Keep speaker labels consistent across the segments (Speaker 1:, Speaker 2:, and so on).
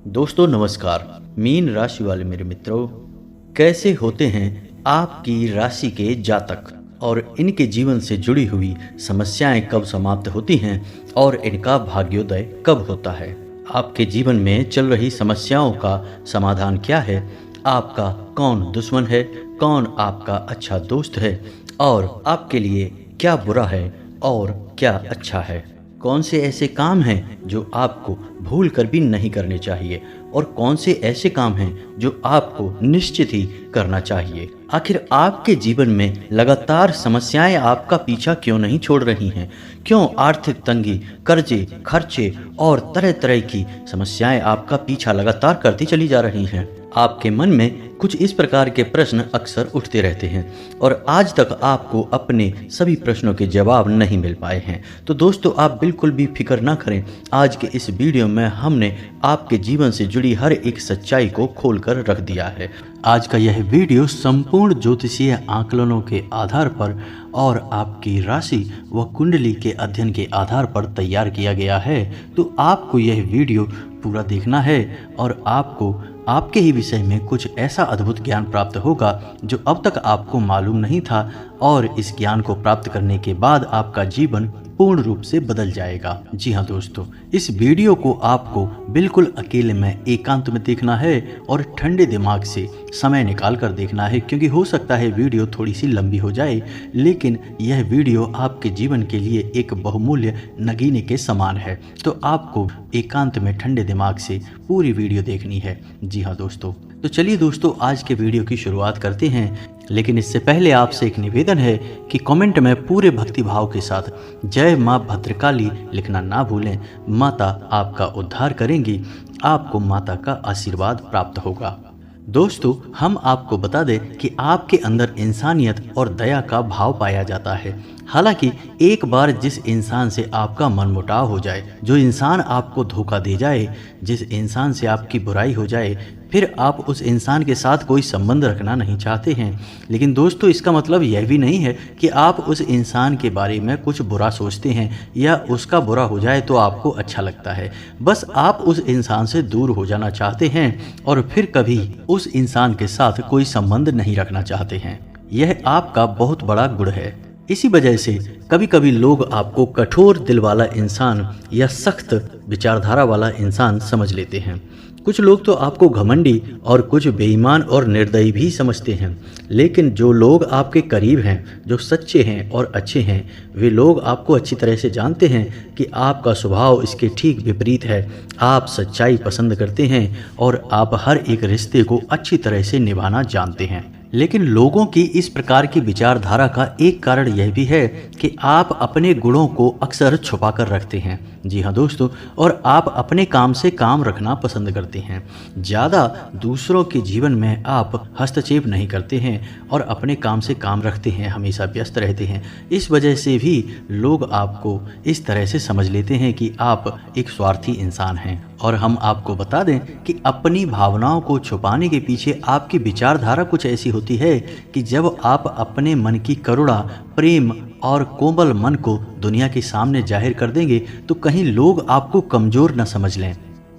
Speaker 1: दोस्तों नमस्कार। मीन राशि वाले मेरे मित्रों, कैसे होते हैं आपकी राशि के जातक और इनके जीवन से जुड़ी हुई समस्याएं कब समाप्त होती हैं और इनका भाग्योदय कब होता है। आपके जीवन में चल रही समस्याओं का समाधान क्या है, आपका कौन दुश्मन है, कौन आपका अच्छा दोस्त है और आपके लिए क्या बुरा है और क्या अच्छा है। कौन से ऐसे काम हैं जो आपको भूल कर भी नहीं करने चाहिए और कौन से ऐसे काम हैं जो आपको निश्चित ही करना चाहिए। आखिर आपके जीवन में लगातार समस्याएं आपका पीछा क्यों नहीं छोड़ रही हैं? क्यों आर्थिक तंगी, कर्जे, खर्चे और तरह तरह की समस्याएं आपका पीछा लगातार करती चली जा रही हैं? आपके मन में कुछ इस प्रकार के प्रश्न अक्सर उठते रहते हैं और आज तक आपको अपने सभी प्रश्नों के जवाब नहीं मिल पाए हैं। तो दोस्तों, आप बिल्कुल भी फिक्र ना करें। आज के इस वीडियो में हमने आपके जीवन से जुड़ी हर एक सच्चाई को खोलकर रख दिया है। आज का यह वीडियो संपूर्ण ज्योतिषीय आकलनों के आधार पर और आपकी राशि व कुंडली के अध्ययन के आधार पर तैयार किया गया है। तो आपको यह वीडियो पूरा देखना है और आपको आपके ही विषय में कुछ ऐसा अद्भुत ज्ञान प्राप्त होगा जो अब तक आपको मालूम नहीं था और इस ज्ञान को प्राप्त करने के बाद आपका जीवन पूर्ण रूप से बदल जाएगा। जी हाँ दोस्तों, इस वीडियो को आपको बिल्कुल अकेले में एकांत में देखना है और ठंडे दिमाग से समय निकाल कर देखना है, क्योंकि हो सकता है वीडियो थोड़ी सी लंबी हो जाए, लेकिन यह वीडियो आपके जीवन के लिए एक बहुमूल्य नगीने के समान है। तो आपको एकांत में ठंडे दिमाग से पूरी वीडियो देखनी है। जी हाँ दोस्तों, तो चलिए दोस्तों, आज के वीडियो की शुरुआत करते हैं। लेकिन इससे पहले आपसे एक निवेदन है कि कमेंट में पूरे भक्ति भाव के साथ जय माँ भद्रकाली लिखना ना भूलें। माता आपका उद्धार करेंगी, आपको माता का आशीर्वाद प्राप्त होगा। दोस्तों, हम आपको बता दें कि आपके अंदर इंसानियत और दया का भाव पाया जाता है। हालांकि एक बार जिस इंसान से आपका मनमुटाव हो जाए, जो इंसान आपको धोखा दे जाए, जिस इंसान से आपकी बुराई हो जाए, फिर आप उस इंसान के साथ कोई संबंध रखना नहीं चाहते हैं। लेकिन दोस्तों, इसका मतलब यह भी नहीं है कि आप उस इंसान के बारे में कुछ बुरा सोचते हैं या उसका बुरा हो जाए तो आपको अच्छा लगता है। बस आप उस इंसान से दूर हो जाना चाहते हैं और फिर कभी उस इंसान के साथ कोई संबंध नहीं रखना चाहते हैं। यह आपका बहुत बड़ा गुण है। इसी वजह से कभी कभी लोग आपको कठोर दिल वाला इंसान या सख्त विचारधारा वाला इंसान समझ लेते हैं। कुछ लोग तो आपको घमंडी और कुछ बेईमान और निर्दयी भी समझते हैं। लेकिन जो लोग आपके करीब हैं, जो सच्चे हैं और अच्छे हैं, वे लोग आपको अच्छी तरह से जानते हैं कि आपका स्वभाव इसके ठीक विपरीत है। आप सच्चाई पसंद करते हैं और आप हर एक रिश्ते को अच्छी तरह से निभाना जानते हैं। लेकिन लोगों की इस प्रकार की विचारधारा का एक कारण यह भी है कि आप अपने गुणों को अक्सर छुपा कर रखते हैं। जी हाँ दोस्तों, और आप अपने काम से काम रखना पसंद करते हैं। ज़्यादा दूसरों के जीवन में आप हस्तक्षेप नहीं करते हैं और अपने काम से काम रखते हैं, हमेशा व्यस्त रहते हैं। इस वजह से भी लोग आपको इस तरह से समझ लेते हैं कि आप एक स्वार्थी इंसान हैं। और हम आपको बता दें कि अपनी भावनाओं को छुपाने के पीछे आपकी विचारधारा कुछ ऐसी होती है कि जब आप अपने मन की करुणा, प्रेम और कोमल मन को दुनिया के सामने जाहिर कर देंगे तो कहीं लोग आपको कमज़ोर न समझ लें।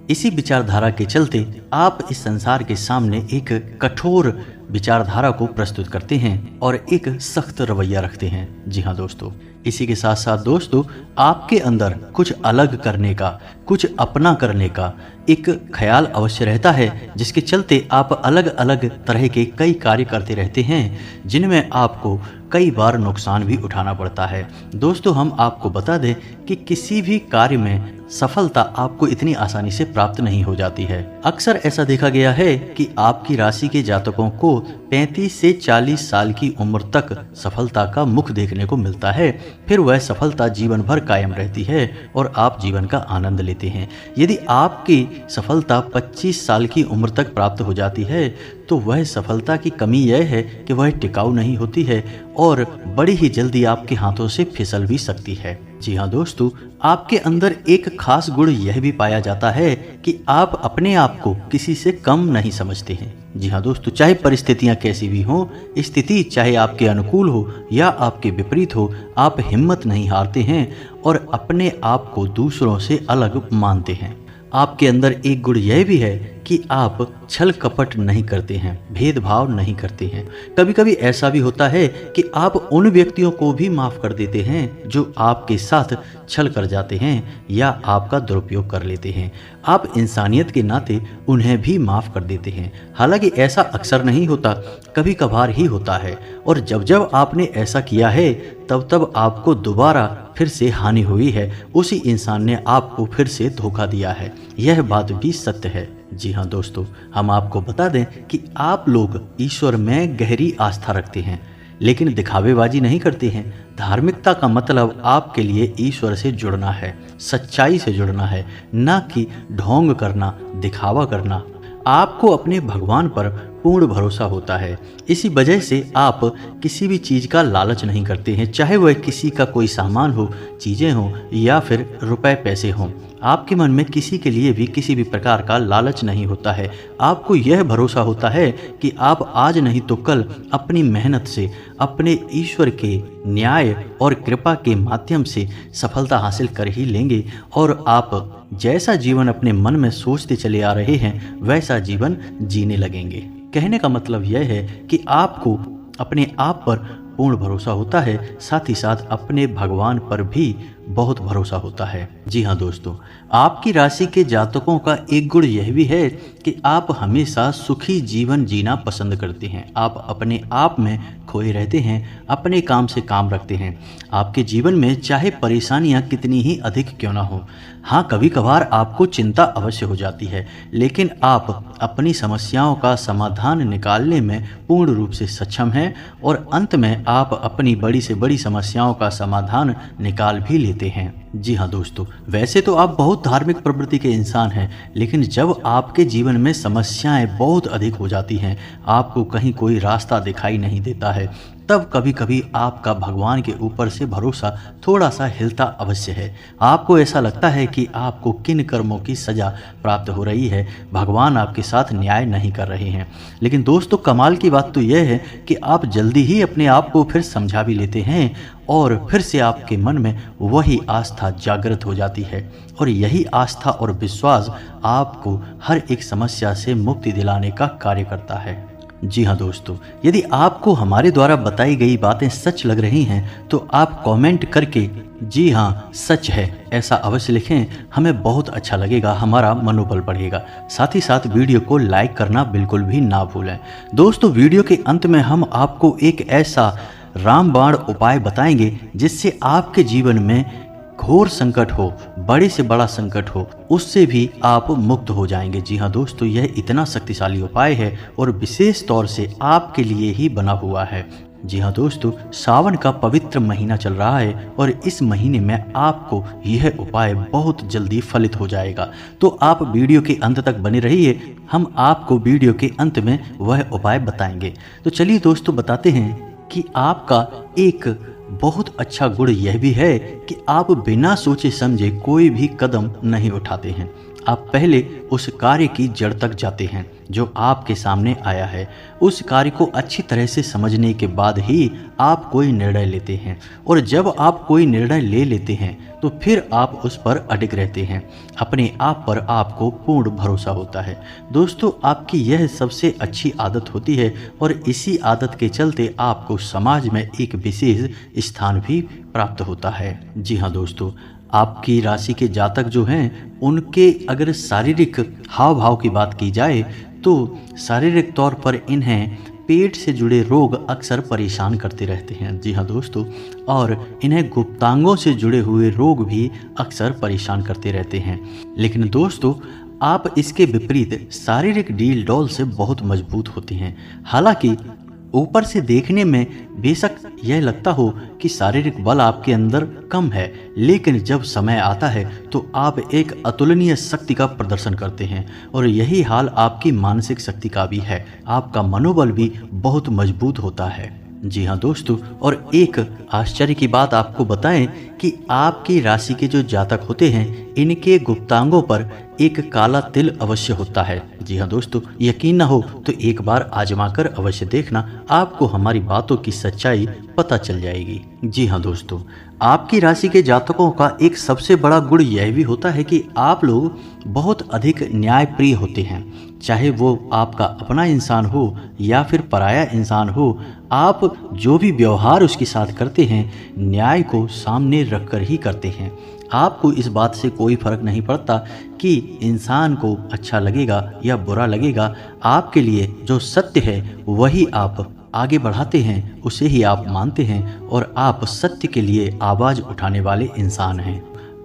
Speaker 1: इसी विचारधारा के चलते आप इस संसार के सामने एक कठोर विचारधारा को प्रस्तुत करते हैं और एक सख्त रवैया रखते हैं। जी हाँ दोस्तों, इसी के साथ साथ दोस्तों, आपके अंदर कुछ अलग करने का, कुछ अपना करने का एक ख्याल अवश्य रहता है, जिसके चलते आप अलग अलग तरह के कई कार्य करते रहते हैं, जिनमें आपको कई बार नुकसान भी उठाना पड़ता है। दोस्तों, हम आपको बता दें कि किसी भी कार्य में सफलता आपको इतनी आसानी से प्राप्त नहीं हो जाती है। अक्सर ऐसा देखा गया है कि आपकी राशि के जातकों को 35 से 40 साल की उम्र तक सफलता का मुख देखने को मिलता है। फिर वह सफलता जीवन भर कायम रहती है और आप जीवन का आनंद लेते हैं। यदि आपकी सफलता 25 साल की उम्र तक प्राप्त हो जाती है तो वह सफलता की कमी यह है कि वह टिकाऊ नहीं होती है और बड़ी ही जल्दी आपके हाथों से फिसल भी सकती है। जी हाँ दोस्तों, आपके अंदर एक खास गुण यह भी पाया जाता है कि आप अपने आप को किसी से कम नहीं समझते हैं। जी हाँ दोस्तों, चाहे परिस्थितियाँ कैसी भी हों, स्थिति चाहे आपके अनुकूल हो या आपके विपरीत हो, आप हिम्मत नहीं हारते हैं और अपने आप को दूसरों से अलग मानते हैं। आपके अंदर एक गुण यह भी है कि आप छल कपट नहीं करते हैं, भेदभाव नहीं करते हैं। कभी कभी ऐसा भी होता है कि आप उन व्यक्तियों को भी माफ़ कर देते हैं जो आपके साथ छल कर जाते हैं या आपका दुरुपयोग कर लेते हैं। आप इंसानियत के नाते उन्हें भी माफ़ कर देते हैं। हालांकि ऐसा अक्सर नहीं होता, कभी कभार ही होता है। और जब जब आपने ऐसा किया है तब तब आपको दोबारा फिर से हानि हुई है, उसी इंसान ने आपको फिर से धोखा दिया है। यह बात भी सत्य है। जी हाँ दोस्तों, हम आपको बता दें कि आप लोग ईश्वर में गहरी आस्था रखते हैं, लेकिन दिखावेबाजी नहीं करते हैं। धार्मिकता का मतलब आपके लिए ईश्वर से जुड़ना है, सच्चाई से जुड़ना है, ना कि ढोंग करना, दिखावा करना। आपको अपने भगवान पर पूर्ण भरोसा होता है। इसी वजह से आप किसी भी चीज़ का लालच नहीं करते हैं, चाहे वह किसी का कोई सामान हो, चीज़ें हों या फिर रुपए पैसे हों। आपके मन में किसी के लिए भी किसी भी प्रकार का लालच नहीं होता है। आपको यह भरोसा होता है कि आप आज नहीं तो कल अपनी मेहनत से, अपने ईश्वर के न्याय और कृपा के माध्यम से सफलता हासिल कर ही लेंगे और आप जैसा जीवन अपने मन में सोचते चले आ रहे हैं वैसा जीवन जीने लगेंगे। कहने का मतलब यह है कि आपको अपने आप पर पूर्ण भरोसा होता है, साथ ही साथ अपने भगवान पर भी बहुत भरोसा होता है। जी हाँ दोस्तों, आपकी राशि के जातकों का एक गुण यह भी है कि आप हमेशा सुखी जीवन जीना पसंद करते हैं। आप अपने आप में खोए रहते हैं, अपने काम से काम रखते हैं। आपके जीवन में चाहे परेशानियां कितनी ही अधिक क्यों ना हो, हाँ कभी कभार आपको चिंता अवश्य हो जाती है, लेकिन आप अपनी समस्याओं का समाधान निकालने में पूर्ण रूप से सक्षम हैं और अंत में आप अपनी बड़ी से बड़ी समस्याओं का समाधान निकाल भी लेते हैं। जी हाँ दोस्तों, वैसे तो आप बहुत धार्मिक प्रवृत्ति के इंसान हैं, लेकिन जब आपके जीवन में समस्याएं बहुत अधिक हो जाती हैं, आपको कहीं कोई रास्ता दिखाई नहीं देता है, तब कभी कभी आपका भगवान के ऊपर से भरोसा थोड़ा सा हिलता अवश्य है। आपको ऐसा लगता है कि आपको किन कर्मों की सज़ा प्राप्त हो रही है, भगवान आपके साथ न्याय नहीं कर रहे हैं। लेकिन दोस्तों, कमाल की बात तो यह है कि आप जल्दी ही अपने आप को फिर समझा भी लेते हैं और फिर से आपके मन में वही आस्था जागृत हो जाती है और यही आस्था और विश्वास आपको हर एक समस्या से मुक्ति दिलाने का कार्य करता है। जी हाँ दोस्तों, यदि आपको हमारे द्वारा बताई गई बातें सच लग रही हैं तो आप कमेंट करके जी हाँ सच है ऐसा अवश्य लिखें। हमें बहुत अच्छा लगेगा, हमारा मनोबल बढ़ेगा। साथ ही साथ वीडियो को लाइक करना बिल्कुल भी ना भूलें। दोस्तों, वीडियो के अंत में हम आपको एक ऐसा रामबाण उपाय बताएंगे जिससे आपके जीवन में घोर संकट हो, बड़े से बड़ा संकट हो, उससे भी आप मुक्त हो जाएंगे। जी हाँ दोस्तों, यह इतना शक्तिशाली उपाय है और विशेष तौर से आपके लिए ही बना हुआ है। जी हाँ दोस्तों, सावन का पवित्र महीना चल रहा है और इस महीने में आपको यह उपाय बहुत जल्दी फलित हो जाएगा। तो आप वीडियो के अंत तक बने रहिए, हम आपको वीडियो के अंत में वह उपाय बताएंगे। तो चलिए दोस्तों, बताते हैं कि आपका एक बहुत अच्छा गुण यह भी है कि आप बिना सोचे समझे कोई भी कदम नहीं उठाते हैं। आप पहले उस कार्य की जड़ तक जाते हैं जो आपके सामने आया है। उस कार्य को अच्छी तरह से समझने के बाद ही आप कोई निर्णय लेते हैं और जब आप कोई निर्णय ले लेते हैं तो फिर आप उस पर अडिग रहते हैं। अपने आप पर आपको पूर्ण भरोसा होता है। दोस्तों, आपकी यह सबसे अच्छी आदत होती है और इसी आदत के चलते आपको समाज में एक विशेष स्थान भी प्राप्त होता है। जी हाँ दोस्तों, आपकी राशि के जातक जो हैं उनके अगर शारीरिक हाव भाव की बात की जाए तो शारीरिक तौर पर इन्हें पेट से जुड़े रोग अक्सर परेशान करते रहते हैं। जी हाँ दोस्तों, और इन्हें गुप्तांगों से जुड़े हुए रोग भी अक्सर परेशान करते रहते हैं। लेकिन दोस्तों, आप इसके विपरीत शारीरिक डील डॉल से बहुत मजबूत होते हैं। हालांकि ऊपर से देखने में बेशक यह लगता हो कि शारीरिक बल आपके अंदर कम है, लेकिन जब समय आता है तो आप एक अतुलनीय शक्ति का प्रदर्शन करते हैं और यही हाल आपकी मानसिक शक्ति का भी है। आपका मनोबल भी बहुत मजबूत होता है। जी हाँ दोस्तों, और एक आश्चर्य की बात आपको बताएं कि आपकी राशि के जो जातक होते हैं इनके गुप्तांगों पर एक काला तिल अवश्य होता है। जी हाँ दोस्तों, यकीन ना हो तो एक बार आजमाकर अवश्य देखना, आपको हमारी बातों की सच्चाई पता चल जाएगी। जी हाँ दोस्तों, आपकी राशि के जातकों का एक सबसे बड़ा गुण यह भी होता है कि आप लोग बहुत अधिक न्यायप्रिय होते हैं। चाहे वो आपका अपना इंसान हो या फिर पराया इंसान हो, आप जो भी व्यवहार उसके साथ करते हैं न्याय को सामने रखकर ही करते हैं। आपको इस बात से कोई फर्क नहीं पड़ता कि इंसान को अच्छा लगेगा या बुरा लगेगा, आपके लिए जो सत्य है वही आप आगे बढ़ाते हैं, उसे ही आप मानते हैं और आप सत्य के लिए आवाज़ उठाने वाले इंसान हैं।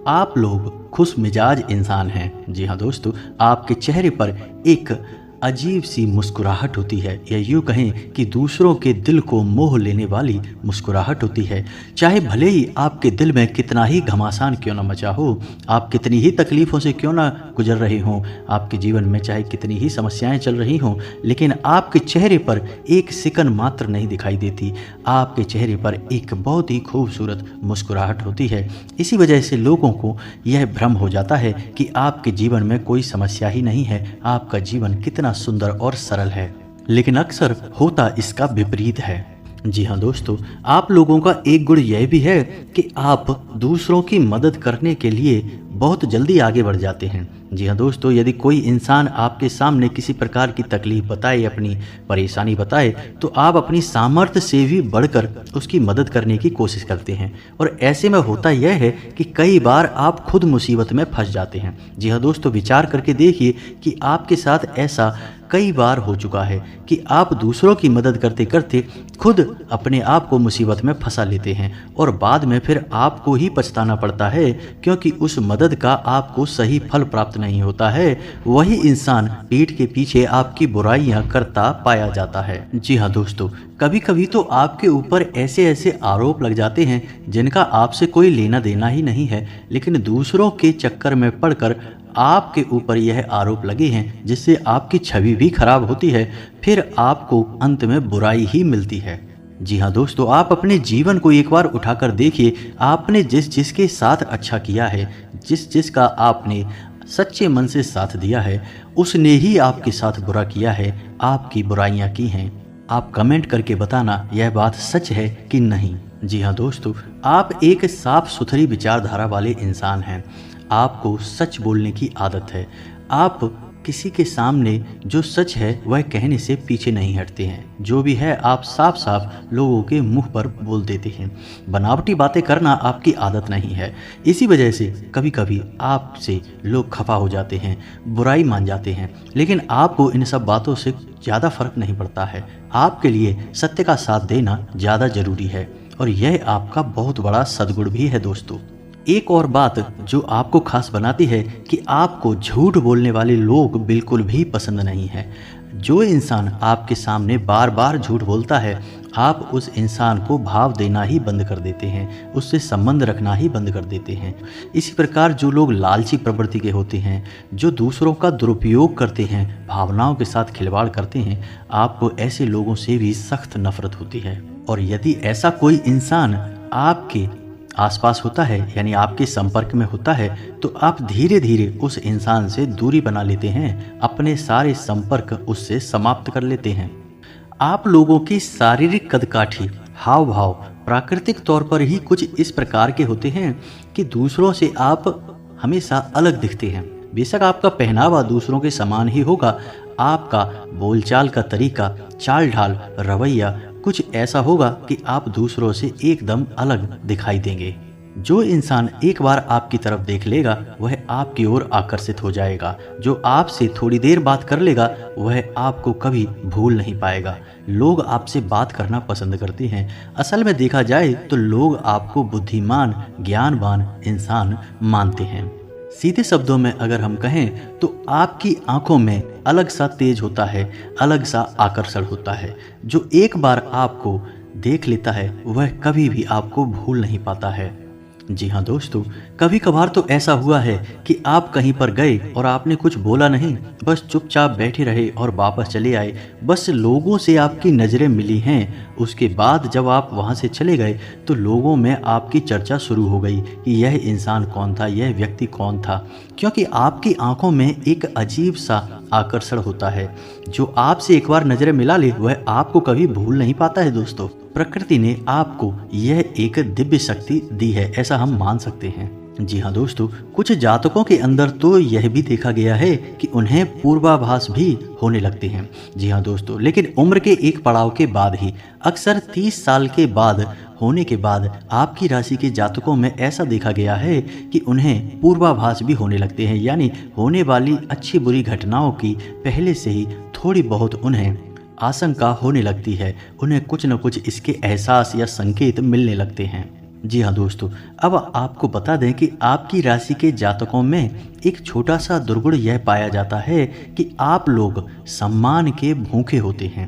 Speaker 1: आप लोग खुश मिजाज इंसान हैं। जी हाँ दोस्तों, आपके चेहरे पर एक अजीब सी मुस्कुराहट होती है, या यूँ कहें कि दूसरों के दिल को मोह लेने वाली मुस्कुराहट होती है। चाहे भले ही आपके दिल में कितना ही घमासान क्यों ना मचा हो, आप कितनी ही तकलीफ़ों से क्यों ना गुजर रहे हों, आपके जीवन में चाहे कितनी ही समस्याएं चल रही हों, लेकिन आपके चेहरे पर एक सिकन मात्र नहीं दिखाई देती। आपके चेहरे पर एक बहुत ही खूबसूरत मुस्कुराहट होती है। इसी वजह से लोगों को यह भ्रम हो जाता है कि आपके जीवन में कोई समस्या ही नहीं है, आपका जीवन कितना सुंदर और सरल है। लेकिन अक्सर होता इसका विपरीत है। जी हाँ दोस्तों, आप लोगों का एक गुण यह भी है कि आप दूसरों की मदद करने के लिए बहुत जल्दी आगे बढ़ जाते हैं। जी हाँ दोस्तों, यदि कोई इंसान आपके सामने किसी प्रकार की तकलीफ बताए, अपनी परेशानी बताए, तो आप अपनी सामर्थ्य से भी बढ़कर उसकी मदद करने की कोशिश करते हैं। और ऐसे में होता यह है कि कई बार आप खुद मुसीबत में फंस जाते हैं। जी हाँ दोस्तों, विचार करके देखिए कि आपके साथ ऐसा कई बार हो चुका है कि आप दूसरों की मदद करते करते खुद अपने आप को मुसीबत में फंसा लेते हैं और बाद में फिर आपको ही पछताना पड़ता है, क्योंकि उस मदद का आपको सही फल प्राप्त नहीं होता है। वही इंसान पीठ के पीछे आपकी बुराइयां करता पाया जाता है। जी हाँ दोस्तों, कभी कभी तो आपके ऊपर ऐसे ऐसे आरोप लग जाते हैं जिनका आपसे कोई लेना देना ही नहीं है, लेकिन दूसरों के चक्कर में पड़कर आपके ऊपर यह आरोप लगे हैं, जिससे आपकी छवि भी खराब होती है, फिर आपको अंत में बुराई ही मिलती है। जी हाँ दोस्तों, आप अपने जीवन को एक बार उठाकर देखिए, आपने जिस जिसके साथ अच्छा किया है, जिस जिसका आपने सच्चे मन से साथ दिया है, उसने ही आपके साथ बुरा किया है, आपकी बुराइयां की हैं। आप कमेंट करके बताना यह बात सच है कि नहीं। जी हाँ दोस्तों, आप एक साफ सुथरी विचारधारा वाले इंसान हैं। आपको सच बोलने की आदत है। आप किसी के सामने जो सच है वह कहने से पीछे नहीं हटते हैं। जो भी है आप साफ साफ लोगों के मुंह पर बोल देते हैं। बनावटी बातें करना आपकी आदत नहीं है। इसी वजह से कभी कभी आपसे लोग खफा हो जाते हैं, बुराई मान जाते हैं, लेकिन आपको इन सब बातों से ज़्यादा फर्क नहीं पड़ता है। आपके लिए सत्य का साथ देना ज़्यादा ज़रूरी है और यह आपका बहुत बड़ा सद्गुण भी है दोस्तों। एक और बात जो आपको खास बनाती है कि आपको झूठ बोलने वाले लोग बिल्कुल भी पसंद नहीं है। जो इंसान आपके सामने बार बार झूठ बोलता है, आप उस इंसान को भाव देना ही बंद कर देते हैं, उससे संबंध रखना ही बंद कर देते हैं। इसी प्रकार जो लोग लालची प्रवृत्ति के होते हैं, जो दूसरों का दुरुपयोग करते हैं, भावनाओं के साथ खिलवाड़ करते हैं, आपको ऐसे लोगों से भी सख्त नफरत होती है। और यदि ऐसा कोई इंसान आपके आसपास होता है, यानी आपके संपर्क में होता है, तो आप धीरे धीरे उस इंसान से दूरी बना लेते हैं, अपने सारे संपर्क उससे समाप्त कर लेते हैं। आप लोगों की शारीरिक कदकाठी, हाव भाव प्राकृतिक तौर पर ही कुछ इस प्रकार के होते हैं कि दूसरों से आप हमेशा अलग दिखते हैं। बेशक आपका पहनावा दूसरों के समान ही होगा, आपका बोलचाल का तरीका, चाल ढाल, रवैया कुछ ऐसा होगा कि आप दूसरों से एकदम अलग दिखाई देंगे। जो इंसान एक बार आपकी तरफ देख लेगा वह आपकी ओर आकर्षित हो जाएगा। जो आपसे थोड़ी देर बात कर लेगा वह आपको कभी भूल नहीं पाएगा। लोग आपसे बात करना पसंद करते हैं। असल में देखा जाए तो लोग आपको बुद्धिमान, ज्ञानवान इंसान मानते हैं। सीधे शब्दों में अगर हम कहें तो आपकी आंखों में अलग सा तेज होता है, अलग सा आकर्षण होता है। जो एक बार आपको देख लेता है वह कभी भी आपको भूल नहीं पाता है। जी हाँ दोस्तों, कभी कभार तो ऐसा हुआ है कि आप कहीं पर गए और आपने कुछ बोला नहीं, बस चुपचाप बैठे रहे और वापस चले आए। बस लोगों से आपकी नज़रें मिली हैं, उसके बाद जब आप वहाँ से चले गए तो लोगों में आपकी चर्चा शुरू हो गई कि यह इंसान कौन था, यह व्यक्ति कौन था। क्योंकि आपकी आंखों में एक अजीब सा आकर्षण होता है। जो आपसे एक बार नज़रें मिला ले वह आपको कभी भूल नहीं पाता है दोस्तों। प्रकृति ने आपको यह एक दिव्य शक्ति दी है, ऐसा हम मान सकते हैं। जी हाँ दोस्तों, कुछ जातकों के अंदर तो यह भी देखा गया है कि उन्हें पूर्वाभास भी होने लगते हैं। जी हाँ दोस्तों, लेकिन उम्र के एक पड़ाव के बाद ही, अक्सर 30 साल के बाद होने के बाद आपकी राशि के जातकों में ऐसा देखा गया है कि उन्हें पूर्वाभास भी होने लगते हैं, यानी होने वाली अच्छी बुरी घटनाओं की पहले से ही थोड़ी बहुत उन्हें आशंका होने लगती है। उन्हें कुछ न कुछ इसके एहसास या संकेत मिलने लगते हैं। जी हाँ दोस्तों, अब आपको बता दें कि आपकी राशि के जातकों में एक छोटा सा दुर्गुण यह पाया जाता है कि आप लोग सम्मान के भूखे होते हैं।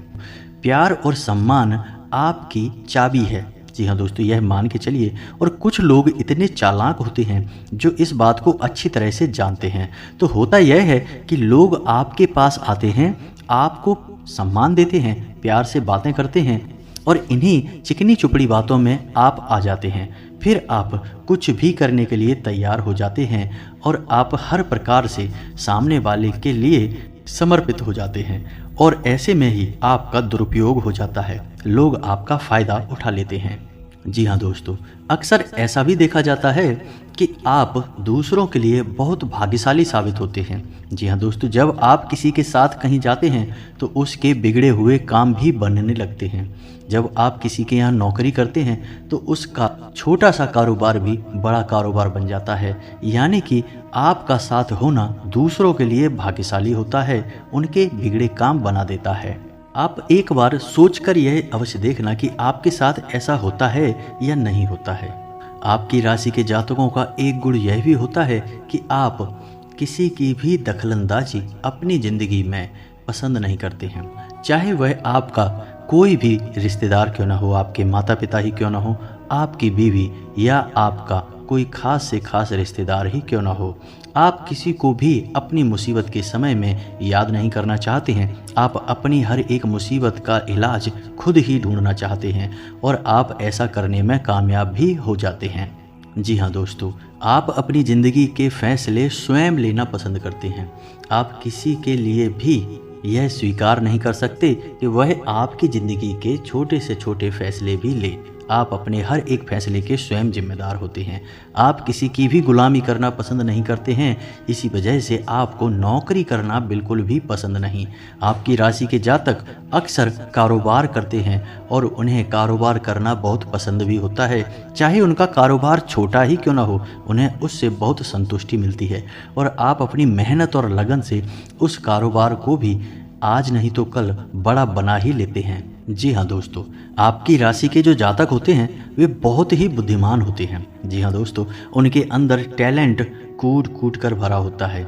Speaker 1: प्यार और सम्मान आपकी चाबी है। जी हाँ दोस्तों, यह मान के चलिए। और कुछ लोग इतने चालाक होते हैं जो इस बात को अच्छी तरह से जानते हैं। तो होता यह है कि लोग आपके पास आते हैं, आपको सम्मान देते हैं, प्यार से बातें करते हैं और इन्हीं चिकनी चुपड़ी बातों में आप आ जाते हैं। फिर आप कुछ भी करने के लिए तैयार हो जाते हैं और आप हर प्रकार से सामने वाले के लिए समर्पित हो जाते हैं और ऐसे में ही आपका दुरुपयोग हो जाता है। लोग आपका फ़ायदा उठा लेते हैं। जी हाँ दोस्तों, अक्सर ऐसा भी देखा जाता है कि आप दूसरों के लिए बहुत भाग्यशाली साबित होते हैं। जी हाँ दोस्तों, जब आप किसी के साथ कहीं जाते हैं तो उसके बिगड़े हुए काम भी बनने लगते हैं। जब आप किसी के यहाँ नौकरी करते हैं तो उसका छोटा सा कारोबार भी बड़ा कारोबार बन जाता है। यानी कि आपका साथ होना दूसरों के लिए भाग्यशाली होता है, उनके बिगड़े काम बना देता है। आप एक बार सोचकर यह अवश्य देखना कि आपके साथ ऐसा होता है या नहीं होता है। आपकी राशि के जातकों का एक गुण यह भी होता है कि आप किसी की भी दखलंदाजी अपनी ज़िंदगी में पसंद नहीं करते हैं। चाहे वह आपका कोई भी रिश्तेदार क्यों ना हो, आपके माता पिता ही क्यों ना हो, आपकी बीवी या आपका कोई खास से खास रिश्तेदार ही क्यों ना हो। आप किसी को भी अपनी मुसीबत के समय में याद नहीं करना चाहते हैं। आप अपनी हर एक मुसीबत का इलाज खुद ही ढूंढना चाहते हैं और आप ऐसा करने में कामयाब भी हो जाते हैं। जी हाँ दोस्तों, आप अपनी ज़िंदगी के फैसले स्वयं लेना पसंद करते हैं। आप किसी के लिए भी यह स्वीकार नहीं कर सकते कि वह आपकी ज़िंदगी के छोटे से छोटे फैसले भी ले। आप अपने हर एक फैसले के स्वयं जिम्मेदार होते हैं। आप किसी की भी गुलामी करना पसंद नहीं करते हैं। इसी वजह से आपको नौकरी करना बिल्कुल भी पसंद नहीं। आपकी राशि के जातक अक्सर कारोबार करते हैं और उन्हें कारोबार करना बहुत पसंद भी होता है। चाहे उनका कारोबार छोटा ही क्यों ना हो, उन्हें उससे बहुत संतुष्टि मिलती है और आप अपनी मेहनत और लगन से उस कारोबार को भी आज नहीं तो कल बड़ा बना ही लेते हैं। जी हाँ दोस्तों, आपकी राशि के जो जातक होते हैं वे बहुत ही बुद्धिमान होते हैं। जी हाँ दोस्तों, उनके अंदर टैलेंट कूट कूट कर भरा होता है।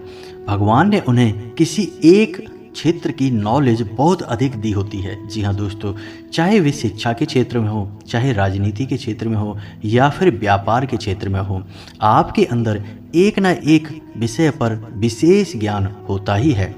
Speaker 1: भगवान ने उन्हें किसी एक क्षेत्र की नॉलेज बहुत अधिक दी होती है। जी हाँ दोस्तों, चाहे वे शिक्षा के क्षेत्र में हो, चाहे राजनीति के क्षेत्र में हो या फिर व्यापार के क्षेत्र में हो, आपके अंदर एक ना एक विषय पर विशेष ज्ञान होता ही है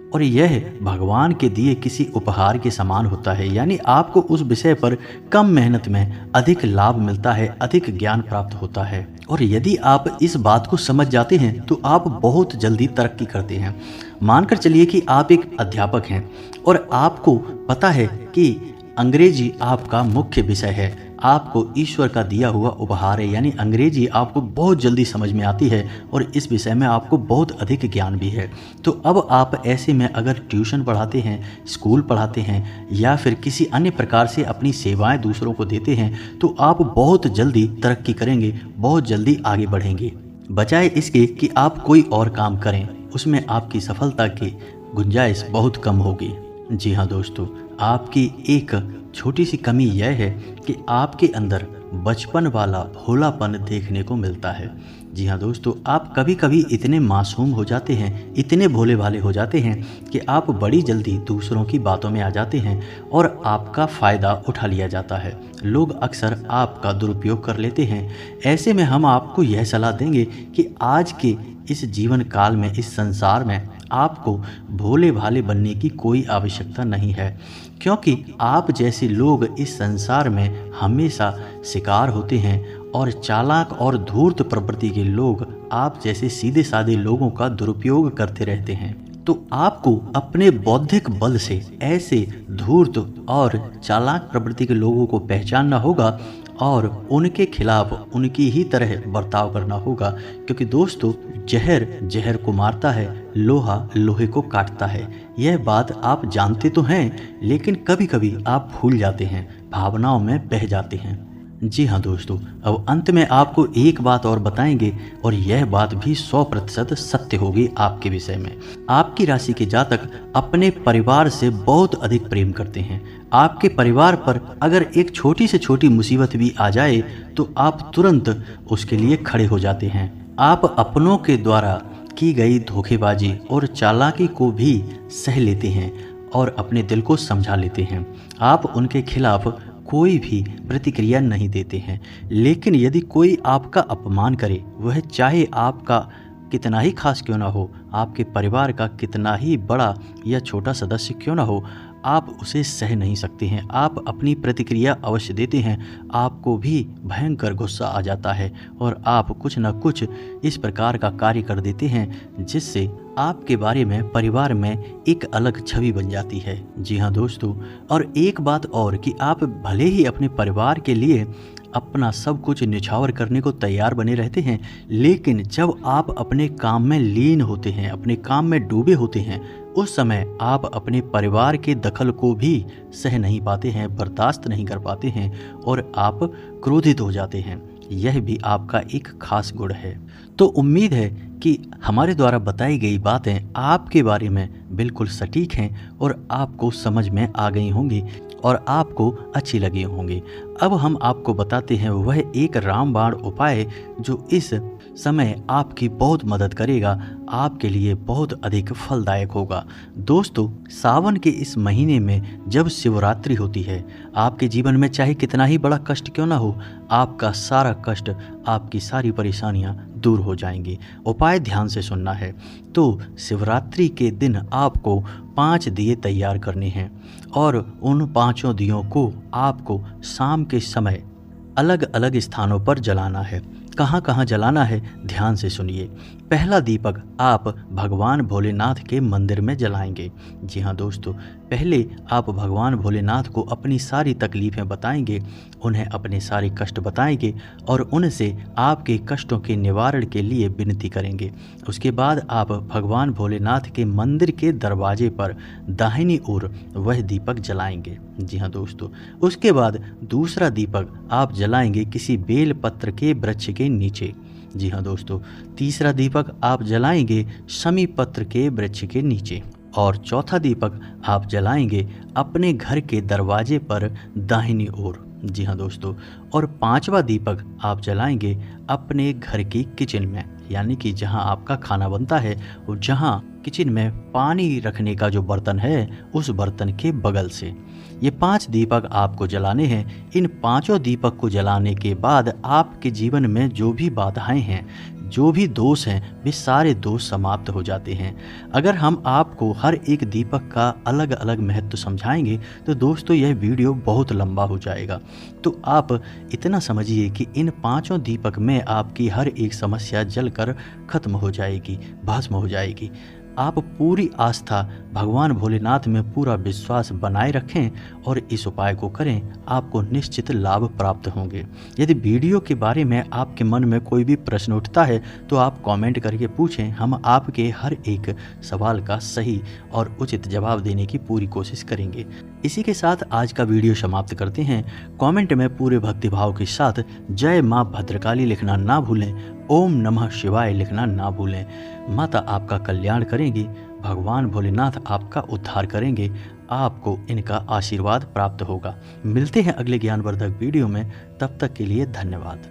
Speaker 1: और यह भगवान के दिए किसी उपहार के समान होता है। यानी आपको उस विषय पर कम मेहनत में अधिक लाभ मिलता है, अधिक ज्ञान प्राप्त होता है। और यदि आप इस बात को समझ जाते हैं तो आप बहुत जल्दी तरक्की करते हैं। मानकर चलिए कि आप एक अध्यापक हैं और आपको पता है कि अंग्रेजी आपका मुख्य विषय है, आपको ईश्वर का दिया हुआ उपहार है। यानी अंग्रेजी आपको बहुत जल्दी समझ में आती है और इस विषय में आपको बहुत अधिक ज्ञान भी है। तो अब आप ऐसे में अगर ट्यूशन पढ़ाते हैं, स्कूल पढ़ाते हैं या फिर किसी अन्य प्रकार से अपनी सेवाएं दूसरों को देते हैं तो आप बहुत जल्दी तरक्की करेंगे, बहुत जल्दी आगे बढ़ेंगे। बजाय इसके कि आप कोई और काम करें, उसमें आपकी सफलता की गुंजाइश बहुत कम होगी। जी हाँ दोस्तों, आपकी एक छोटी सी कमी यह है कि आपके अंदर बचपन वाला भोलापन देखने को मिलता है। जी हाँ दोस्तों, आप कभी कभी इतने मासूम हो जाते हैं, इतने भोले भाले हो जाते हैं कि आप बड़ी जल्दी दूसरों की बातों में आ जाते हैं और आपका फ़ायदा उठा लिया जाता है। लोग अक्सर आपका दुरुपयोग कर लेते हैं। ऐसे में हम आपको यह सलाह देंगे कि आज के इस जीवन काल में, इस संसार में आपको भोले भाले बनने की कोई आवश्यकता नहीं है, क्योंकि आप जैसे लोग इस संसार में हमेशा शिकार होते हैं और चालाक और धूर्त प्रवृत्ति के लोग आप जैसे सीधे साधे लोगों का दुरुपयोग करते रहते हैं। तो आपको अपने बौद्धिक बल से ऐसे धूर्त और चालाक प्रवृत्ति के लोगों को पहचानना होगा और उनके खिलाफ उनकी ही तरह बर्ताव करना होगा, क्योंकि दोस्तों जहर जहर को मारता है, लोहा लोहे को काटता है। यह बात आप जानते तो हैं, लेकिन कभी कभी आप भूल जाते हैं, भावनाओं में बह जाते हैं। जी हाँ दोस्तों, अब अंत में आपको एक बात और बताएंगे और यह बात भी 100% सत्य होगी आपके विषय में। आपकी राशि के जातक अपने परिवार से बहुत अधिक प्रेम करते हैं। आपके परिवार पर अगर एक छोटी से छोटी मुसीबत भी आ जाए तो आप तुरंत उसके लिए खड़े हो जाते हैं। आप अपनों के द्वारा की गई धोखेबाजी और चालाकी को भी सह लेते हैं और अपने दिल को समझा लेते हैं। आप उनके खिलाफ कोई भी प्रतिक्रिया नहीं देते हैं, लेकिन यदि कोई आपका अपमान करे, वह चाहे आपका कितना ही खास क्यों ना हो, आपके परिवार का कितना ही बड़ा या छोटा सदस्य क्यों ना हो, आप उसे सह नहीं सकते हैं। आप अपनी प्रतिक्रिया अवश्य देते हैं, आपको भी भयंकर गुस्सा आ जाता है और आप कुछ न कुछ इस प्रकार का कार्य कर देते हैं जिससे आपके बारे में परिवार में एक अलग छवि बन जाती है। जी हाँ दोस्तों, और एक बात और कि आप भले ही अपने परिवार के लिए अपना सब कुछ निछावर करने को तैयार बने रहते हैं, लेकिन जब आप अपने काम में लीन होते हैं, अपने काम में डूबे होते हैं, उस समय आप अपने परिवार के दखल को भी सह नहीं पाते हैं, बर्दाश्त नहीं कर पाते हैं और आप क्रोधित हो जाते हैं। यह भी आपका एक खास गुण है। तो उम्मीद है कि हमारे द्वारा बताई गई बातें आपके बारे में बिल्कुल सटीक हैं और आपको समझ में आ गई होंगी और आपको अच्छी लगी होंगी। अब हम आपको बताते हैं वह एक रामबाण उपाय जो इस समय आपकी बहुत मदद करेगा, आपके लिए बहुत अधिक फलदायक होगा। दोस्तों, सावन के इस महीने में जब शिवरात्रि होती है, आपके जीवन में चाहे कितना ही बड़ा कष्ट क्यों ना हो, आपका सारा कष्ट, आपकी सारी परेशानियां दूर हो जाएंगी। उपाय ध्यान से सुनना है। तो शिवरात्रि के दिन आपको 5 दिए तैयार करने हैं और उन 5 दियों को आपको शाम के समय अलग अलग स्थानों पर जलाना है। कहाँ कहाँ जलाना है, ध्यान से सुनिए। पहला दीपक आप भगवान भोलेनाथ के मंदिर में जलाएंगे। जी हाँ दोस्तों, पहले आप भगवान भोलेनाथ को अपनी सारी तकलीफ़ें बताएंगे, उन्हें अपने सारे कष्ट बताएंगे और उनसे आपके कष्टों के निवारण के लिए विनती करेंगे। उसके बाद आप भगवान भोलेनाथ के मंदिर के दरवाजे पर दाहिनी ओर वह दीपक जलाएंगे। जी हाँ दोस्तों, उसके बाद दूसरा दीपक आप जलाएंगे किसी बेल पत्र के वृक्ष के नीचे। जी हाँ दोस्तों, तीसरा दीपक आप जलाएंगे शमी पत्र के वृक्ष के नीचे और चौथा दीपक आप जलाएंगे अपने घर के दरवाजे पर दाहिनी ओर। जी हाँ दोस्तों, और 5वां दीपक आप जलाएंगे अपने घर की किचन में, यानी कि जहां आपका खाना बनता है और जहां किचन में पानी रखने का जो बर्तन है उस बर्तन के बगल से। ये 5 दीपक आपको जलाने हैं। इन 5 दीपक को जलाने के बाद आपके जीवन में जो भी बाधाएं हैं, जो भी दोष हैं, वे सारे दोष समाप्त हो जाते हैं। अगर हम आपको हर एक दीपक का अलग अलग महत्व समझाएंगे तो दोस्तों यह वीडियो बहुत लंबा हो जाएगा। तो आप इतना समझिए कि इन 5 दीपक में आपकी हर एक समस्या जलकर खत्म हो जाएगी, भस्म हो जाएगी। आप पूरी आस्था भगवान भोलेनाथ में पूरा विश्वास बनाए रखें और इस उपाय को करें, आपको निश्चित लाभ प्राप्त होंगे। यदि वीडियो के बारे में आपके मन में कोई भी प्रश्न उठता है तो आप कमेंट करके पूछें, हम आपके हर एक सवाल का सही और उचित जवाब देने की पूरी कोशिश करेंगे। इसी के साथ आज का वीडियो समाप्त करते हैं। कमेंट में पूरे भक्तिभाव के साथ जय माँ भद्रकाली लिखना ना भूलें, ओम नमः शिवाय लिखना ना भूलें। माता आपका कल्याण करेंगी, भगवान भोलेनाथ आपका उद्धार करेंगे, आपको इनका आशीर्वाद प्राप्त होगा। मिलते हैं अगले ज्ञानवर्धक वीडियो में, तब तक के लिए धन्यवाद।